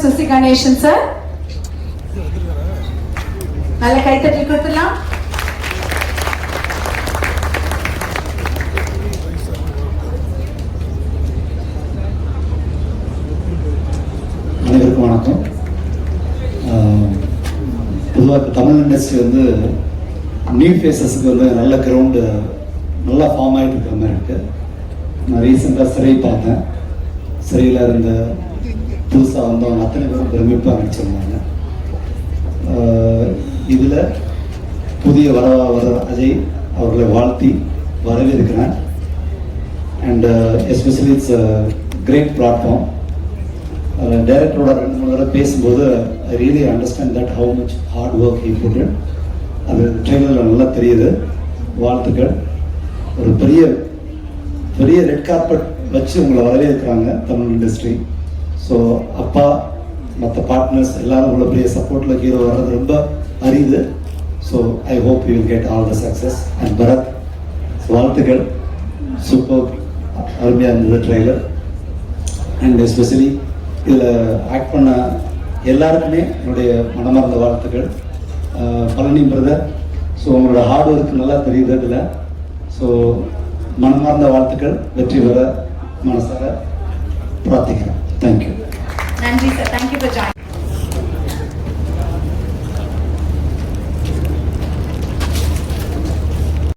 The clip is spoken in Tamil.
சுசி கணேசன் சார். நல்ல கைத்தட்டல் கொடுத்துடலாம். அனைவருக்கும் வணக்கம். பொதுவாக தமிழ் இண்டஸ்ட்ரி வந்து நியூ ஃபேஸஸ்க்கு வந்து நல்ல கிரவுண்டு நல்லா ஃபார்ம் ஆகிட்டு இருக்கிற மாதிரி இருக்கு. நான் ரீசெண்டாக சிறை பார்த்தேன். சிறையில் இருந்த புதுசாக வந்தவங்க அத்தனை பேரும் பெருமிப்பாக நடிச்சிருந்தாங்க. இதில் புதிய வர அஜய் அவர்களை வாழ்த்தி வரவேற்கிறேன். And especially it's great platform. டைரக்டரோட 2-3 தடவை பேசும்போது I really understand that how much hard work he put in. அது ட்ரெயிலரில் நல்லா தெரியுது. வாழ்த்துக்கள். ஒரு பெரிய பெரிய ரெட் கார்பெட் வச்சு உங்களை வரவேற்கிறாங்க தமிழ் இண்டஸ்ட்ரி. ஸோ அப்பா மற்ற பார்ட்னர்ஸ் எல்லாரும் உங்களை பெரிய சப்போர்ட்டில் ஹீரோ வர்றது ரொம்ப அரியுது. So I hope you will get all the success. And Bharath வாழ்த்துக்கள். சூப்பர், அருமையாக இருந்தது ட்ரெய்லர். அண்ட் எஸ்பெஷலி இதில் ஆக்ட் பண்ண எல்லாருக்குமே என்னுடைய மனமார்ந்த வாழ்த்துக்கள். பழனி பிரதர், ஸோ உங்களோட ஹார்ட் ஒர்க் நல்லா தெரியுது இதில். ஸோ மனமார்ந்த வாழ்த்துக்கள். வெற்றி பெற மனசார பிரார்த்திக்கிறேன். தேங்க்யூ. நன்றி சார். Thank you for join.